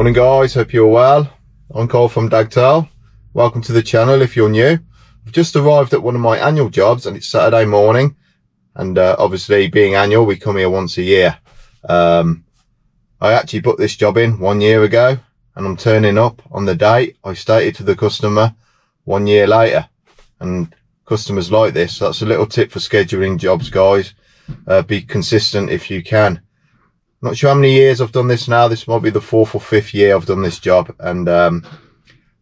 Morning guys, hope you're well. I'm Cole from Dagtail. Welcome to the channel if you're new. I've just arrived at one of my annual jobs and it's Saturday morning, and obviously being annual we come here once a year. I actually booked this job in 1 year ago and I'm turning up on the date I stated to the customer 1 year later, and customers like this. So that's a little tip for scheduling jobs, guys. Be consistent if you can. Not sure how many years I've done this now. This might be the 4th or 5th year I've done this job. And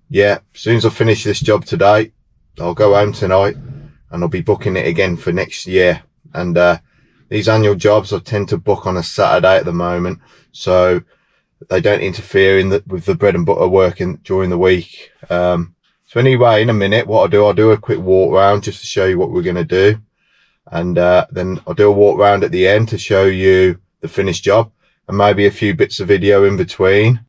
yeah, as soon as I finish this job today, I'll go home tonight and I'll be booking it again for next year. And these annual jobs I tend to book on a Saturday at the moment, so they don't interfere with the bread and butter working during the week. So anyway, in a minute, what I'll do a quick walk round just to show you what we're going to do. And then I'll do a walk round at the end to show you the finished job and maybe a few bits of video in between.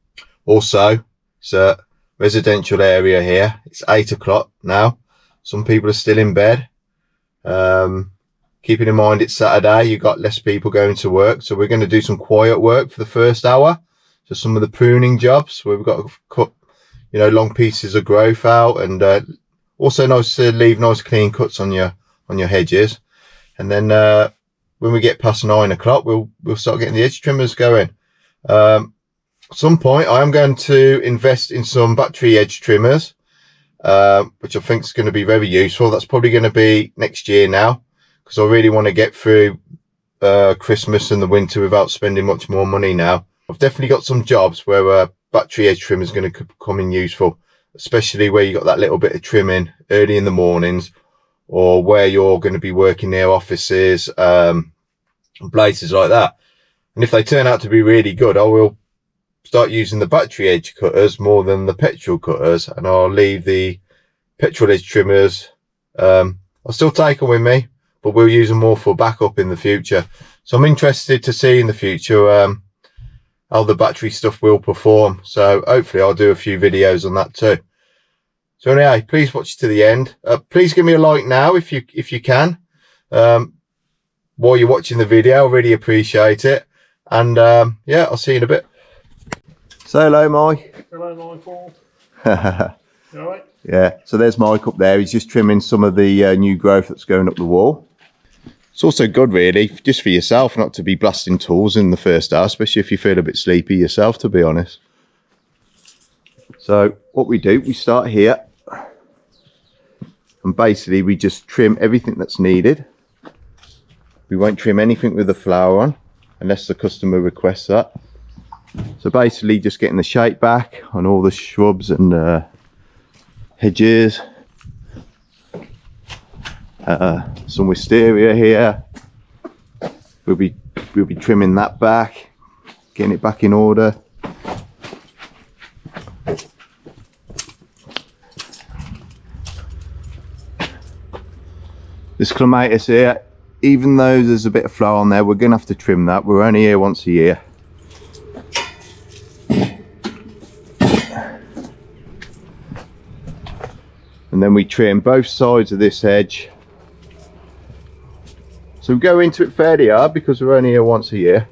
Also, it's a residential area here. It's 8 o'clock now. Some people are still in bed. Keeping in mind it's Saturday, you've got less people going to work, so we're going to do some quiet work for the first hour. So some of the pruning jobs where we've got to cut, you know, long pieces of growth out, and also nice to leave nice clean cuts on your hedges. And then when we get past 9 o'clock, we'll start getting the edge trimmers going. At some point, I am going to invest in some battery edge trimmers, which I think is going to be very useful. That's probably going to be next year now, because I really want to get through Christmas and the winter without spending much more money now. I've definitely got some jobs where battery edge trim is going to come in useful, especially where you got that little bit of trimming early in the mornings, or where you're going to be working near offices, places like that. And if they turn out to be really good, I will start using the battery edge cutters more than the petrol cutters, and I'll leave the petrol edge trimmers. I'll still take them with me, but we'll use them more for backup in the future. So I'm interested to see in the future how the battery stuff will perform. So hopefully I'll do a few videos on that too. So anyway, please watch to the end. Please give me a like now if you can. While you're watching the video, I really appreciate it. And yeah, I'll see you in a bit. Say hello, Mike. Hello, Michael. You alright? Yeah, so there's Mike up there. He's just trimming some of the new growth that's going up the wall. It's also good, really, just for yourself, not to be blasting tools in the first hour, especially if you feel a bit sleepy yourself, to be honest. So what we do, we start here. And basically we just trim everything that's needed. We won't trim anything with the flower on unless the customer requests that. So basically just getting the shape back on all the shrubs and hedges. Some wisteria here. We'll be trimming that back, getting it back in order. This clematis here, even though there's a bit of flower on there, we're going to have to trim that. We're only here once a year. And then we trim both sides of this hedge. So we go into it fairly hard because we're only here once a year.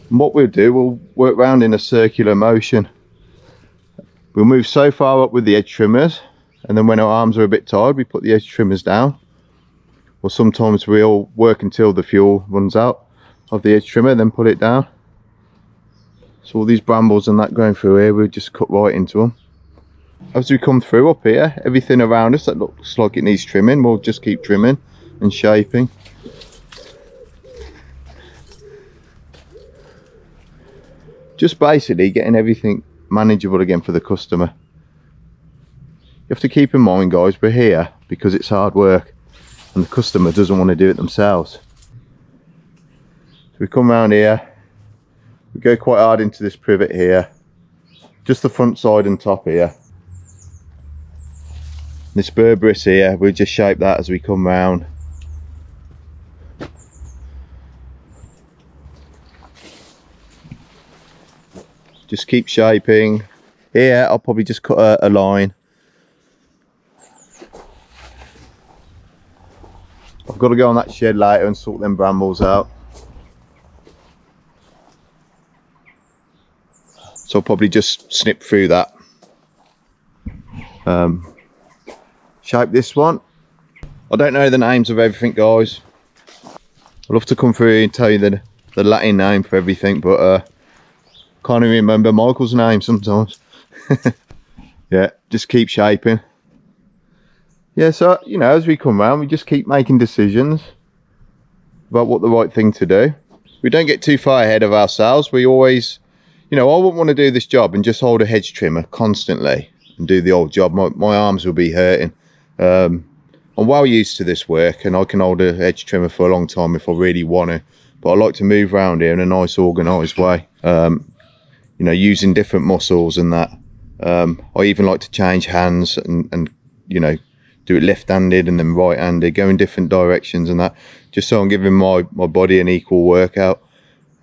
And what we'll do, we'll work round in a circular motion. We'll move so far up with the edge trimmers, and then when our arms are a bit tired, we put the edge trimmers down. Or sometimes we'll work until the fuel runs out of the edge trimmer, then put it down. So all these brambles and that going through here, we'll just cut right into them. As we come through up here, everything around us that looks like it needs trimming, we'll just keep trimming and shaping. Just basically getting everything manageable again for the customer. You have to keep in mind, guys, we're here because it's hard work and the customer doesn't want to do it themselves. So we come around here, we go quite hard into this privet here, just the front side and top here. This berberis here, we'll just shape that as we come round. Just keep shaping. Here I'll probably just cut a line. I've got to go on that shed later and sort them brambles out. So I'll probably just snip through that. Shape this one. I don't know the names of everything, guys. I'd love to come through and tell you the Latin name for everything, but can't even remember Michael's name sometimes. Yeah, just keep shaping. Yeah, so, you know, as we come around, we just keep making decisions about what the right thing to do. We don't get too far ahead of ourselves. We always, you know, I wouldn't want to do this job and just hold a hedge trimmer constantly and do the old job. My arms will be hurting. I'm well used to this work, and I can hold a hedge trimmer for a long time if I really want to. But I like to move around here in a nice organised way. You know, using different muscles and that. I even like to change hands and you know, do it left-handed and then right-handed, go in different directions and that, just so I'm giving my body an equal workout.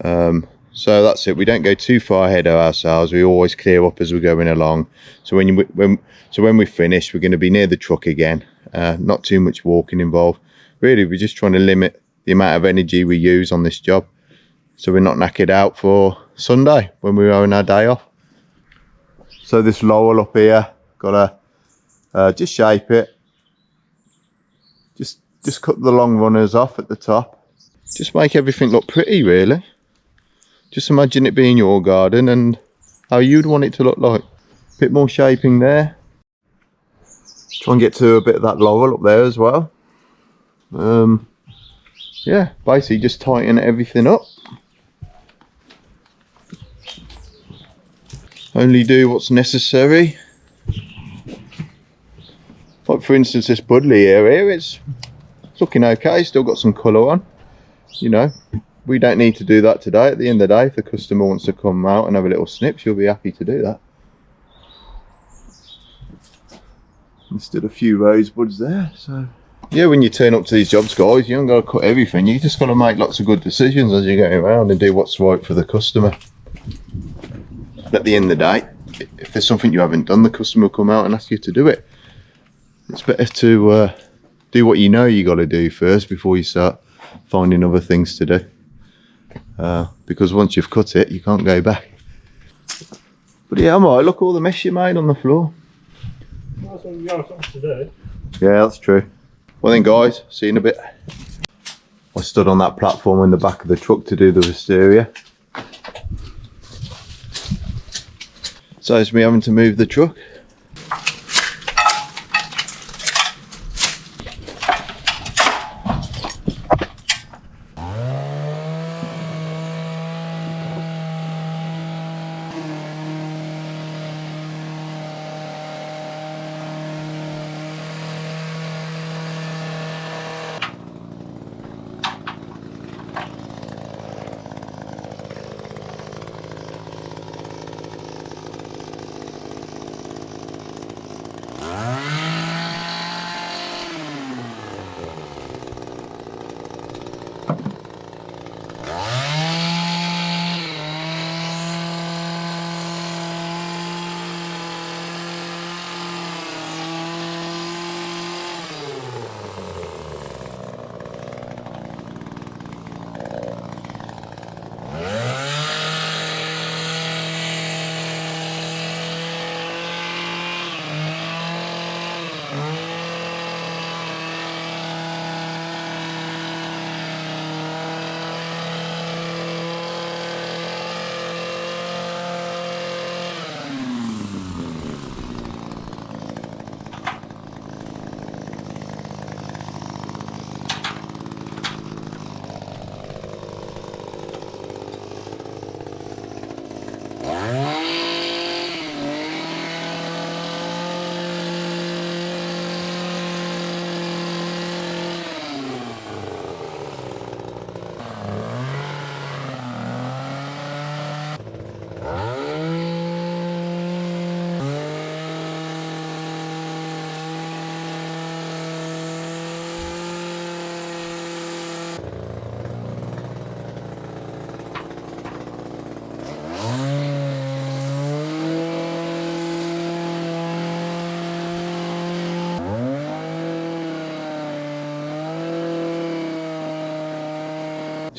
So that's it. We don't go too far ahead of ourselves. We always clear up as we're going along. So when we finish, we're going to be near the truck again. Not too much walking involved. Really, we're just trying to limit the amount of energy we use on this job, so we're not knackered out for Sunday when we're on our day off. So this lowel up here, gotta just shape it. Just cut the long runners off at the top. Just make everything look pretty, really. Just imagine it being your garden and how you'd want it to look like. Bit more shaping there. Try and get to a bit of that laurel up there as well. Yeah, basically just tighten everything up. Only do what's necessary. Like for instance, this Budley area, it's looking okay. Still got some colour on. You know, we don't need to do that today. At the end of the day, if the customer wants to come out and have a little snip, she'll be happy to do that. Instead of a few rosebuds there. So yeah, when you turn up to these jobs, guys, you haven't got to cut everything. You just got to make lots of good decisions as you're going around and do what's right for the customer. At the end of the day, if there's something you haven't done, the customer will come out and ask you to do it. It's better to do what you know you got to do first before you start finding other things to do. Because once you've cut it, you can't go back. But yeah, I'm alright. Look all the mess you made on the floor. That's what you got something to do. Yeah, that's true. Well then, guys, see you in a bit. I stood on that platform in the back of the truck to do the wisteria. So it's me having to move the truck.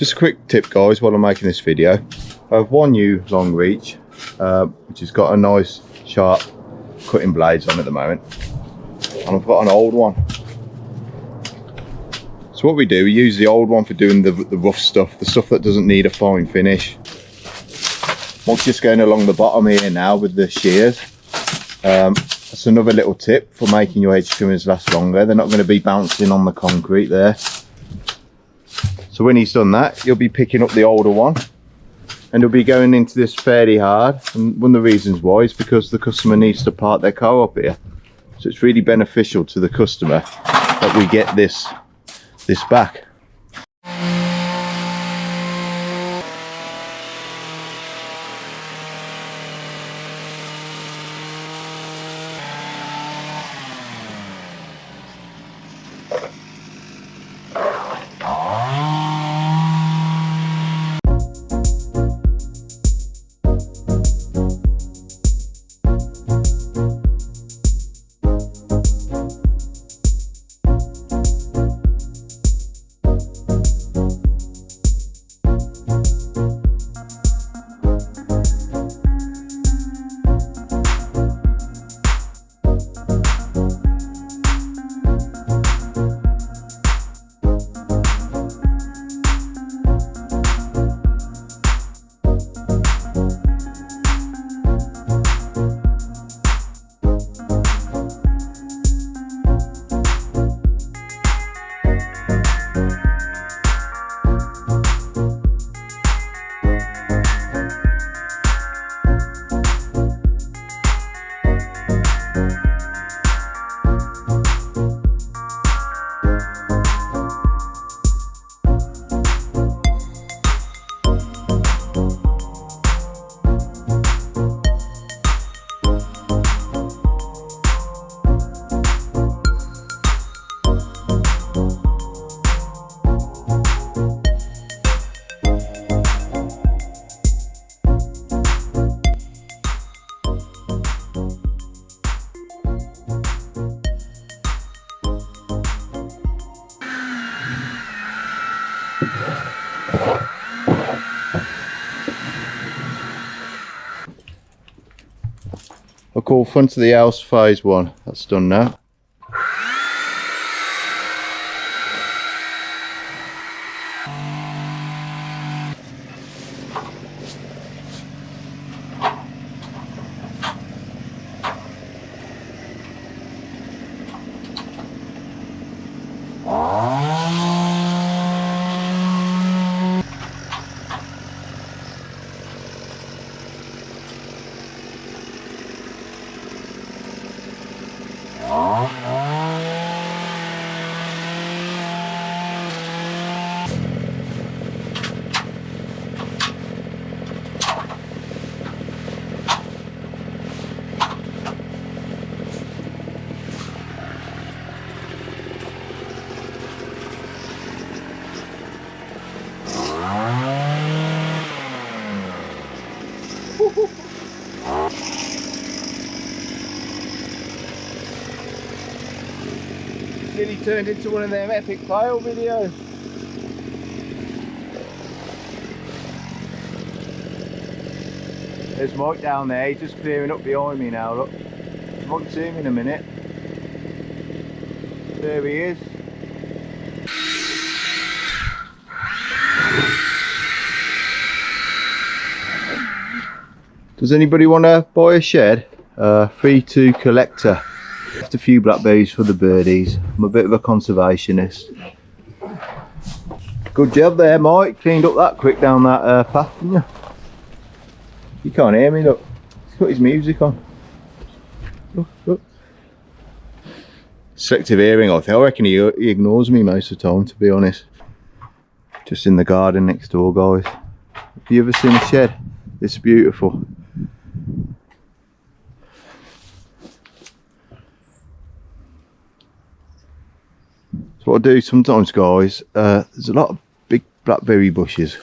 Just a quick tip guys while I'm making this video. I have one new long reach which has got a nice sharp cutting blades on at the moment, and I've got an old one. So what we do, we use the old one for doing the rough stuff, the stuff that doesn't need a fine finish. What's just going along the bottom here now with the shears. That's another little tip for making your edge trimmers last longer. They're not going to be bouncing on the concrete there. So when he's done that, you'll be picking up the older one and you'll be going into this fairly hard. And one of the reasons why is because the customer needs to park their car up here. So it's really beneficial to the customer that we get this back. I'll call front of the house phase 1. That's done now. Nearly turned into one of them epic fail videos. There's Mike down there, he's just clearing up behind me now, look. You won't see him in a minute. There he is. Does anybody want to buy a shed? Free to collector. Left a few blackberries for the birdies. I'm a bit of a conservationist. Good job there, Mike. Cleaned up that quick down that path, didn't you? You can't hear me, look. He's got his music on. Look, look. Selective hearing, I think. I reckon he ignores me most of the time, to be honest. Just in the garden next door, guys. Have you ever seen a shed? It's beautiful. So what I do sometimes, guys, there's a lot of big blackberry bushes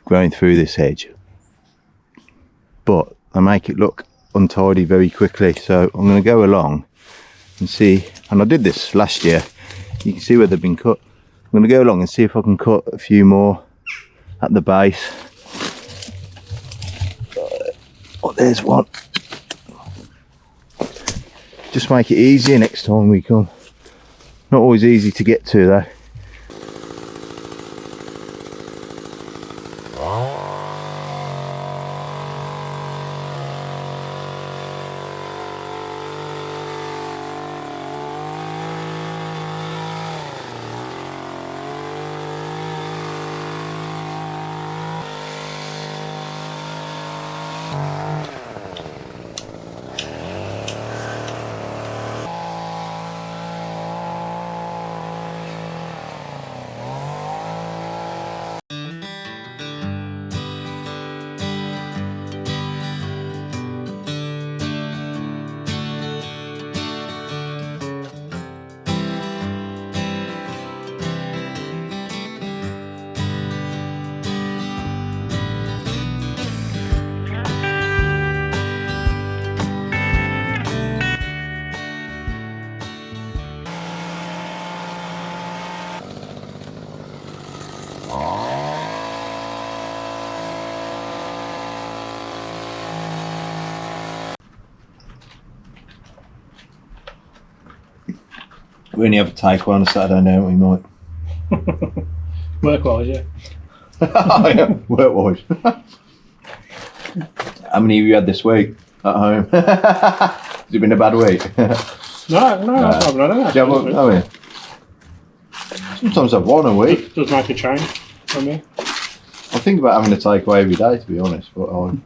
growing through this hedge, but I make it look untidy very quickly. So I'm going to go along and see, and I did this last year. You can see where they've been cut. going to go along and see if I can cut a few more at the base. Oh, there's one. Just make it easier next time we come. Not always easy to get to though. We only have a take one on a Saturday now, we might. Work-wise, yeah. Yeah, work-wise. How many have you had this week at home? Has it been a bad week? No, that's not bad. Yeah, well, I mean, sometimes I've one a week. Does make a change for me. I think about having a takeaway every day, to be honest, but I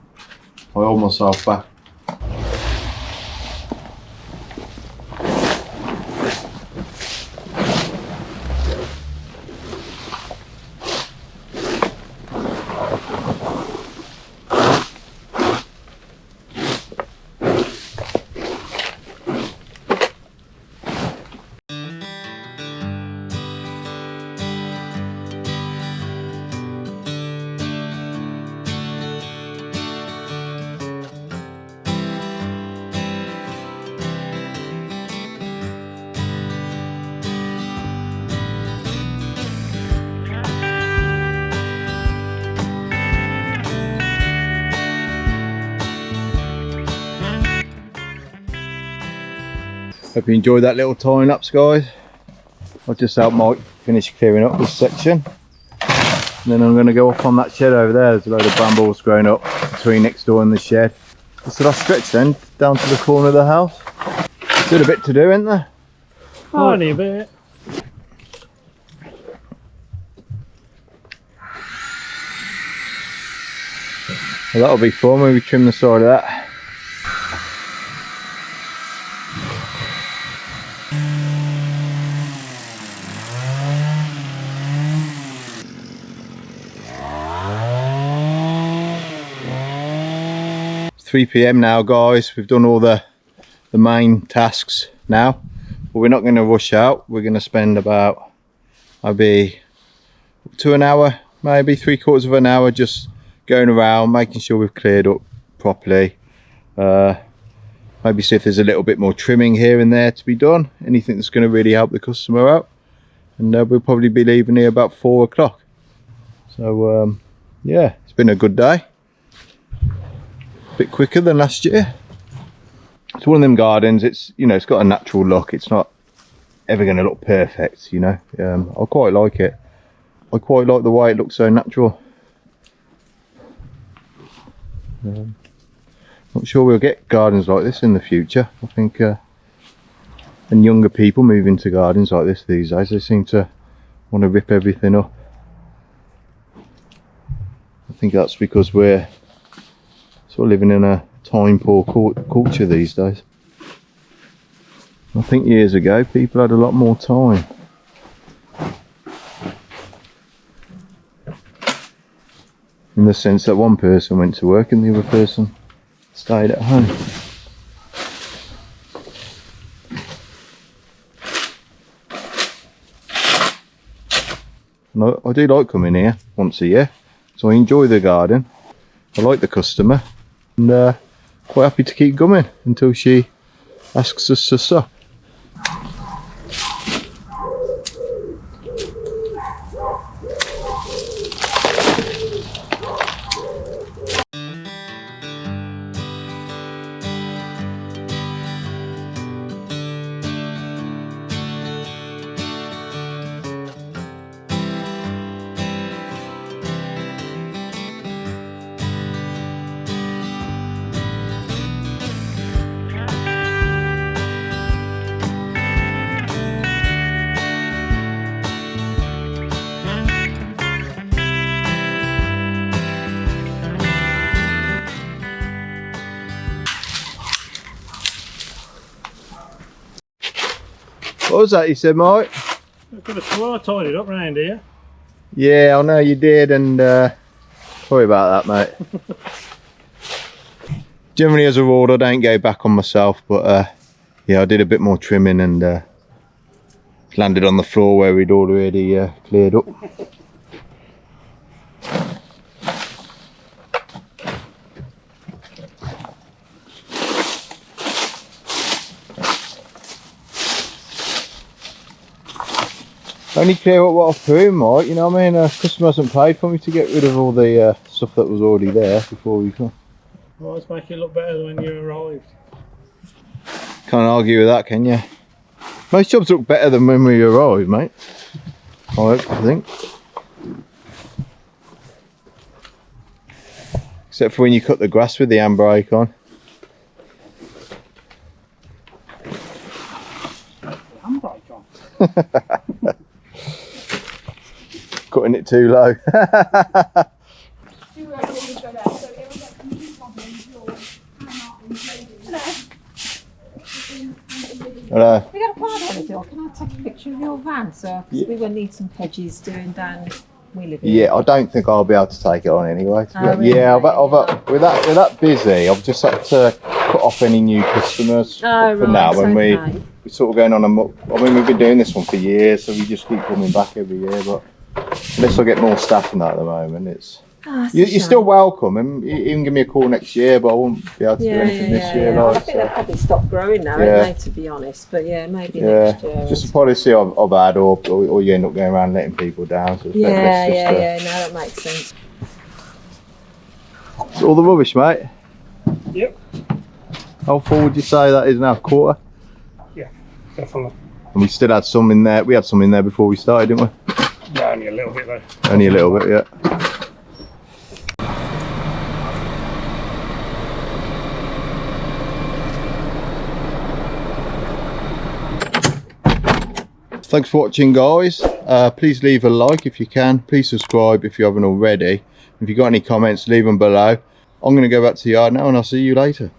hold myself back. Hope you enjoyed that little time lapse, guys. I'll just help Mike finish clearing up this section. And then I'm going to go up on that shed over there. There's a load of brambles growing up between next door and the shed. It's a last stretch then, down to the corner of the house. Still a bit to do, isn't there? Only a bit. Well, that'll be fun when we trim the side of that. It's 3 PM now, guys. We've done all the main tasks now, but we're not going to rush out. We're going to spend about maybe up to an hour, maybe 3/4 of an hour, just going around making sure we've cleared up properly. Maybe see if there's a little bit more trimming here and there to be done, anything that's going to really help the customer out. And we'll probably be leaving here about 4 o'clock. So yeah, it's been a good day, a bit quicker than last year. It's one of them gardens, it's, you know, it's got a natural look. It's not ever going to look perfect, you know. I quite like it. I quite like the way it looks so natural. Not sure we'll get gardens like this in the future. I think and younger people move into gardens like this these days. They seem to want to rip everything up. I think that's because we're sort of living in a time poor culture these days. I think years ago people had a lot more time. In the sense that one person went to work and the other person stayed at home. And I do like coming here once a year, so I enjoy the garden. I like the customer, and quite happy to keep coming until she asks us to stop. What was that you said, Mike? I could have swore I tied it up round here. Yeah, I know you did, and sorry about that, mate. Generally as a rule I don't go back on myself, but yeah, I did a bit more trimming and landed on the floor where we'd already cleared up. Only clear up what I've pruned, Mike, you know what I mean? Customer hasn't paid for me to get rid of all the stuff that was already there before we come. Well, let's make it look better than when you arrived. Can't argue with that, can you? Most jobs look better than when we arrived, mate. I think. Except for when you cut the grass with the handbrake on. Handbrake on? Cutting it too low. Hello. We got a card on the door. Can I take a picture of your van, sir? Because we will need some hedges doing down. We live here. Yeah, I don't think I'll be able to take it on anyway. Really? Yeah, with that busy, I've just had to cut off any new customers for now. When we're sort of going on I mean, we've been doing this one for years, so we just keep coming back every year. But unless I get more staff than that at the moment, it's you're still welcome, and you can give me a call next year. But I won't be able to do anything this year. Yeah. Like, I think they'll probably stop growing now, won't they, to be honest. But yeah, maybe next year. Just a policy I've had, or you end up going around letting people down. So No, that makes sense. It's all the rubbish, mate. Yep. How full would you say that is now? Quarter? Yeah, definitely. And we still had some in there. We had some in there before we started, didn't we? Yeah, only a little bit though. Only a little bit, yeah. Thanks for watching, guys. Please leave a like if you can. Please subscribe if you haven't already. If you've got any comments, leave them below. I'm going to go back to the yard now, and I'll see you later.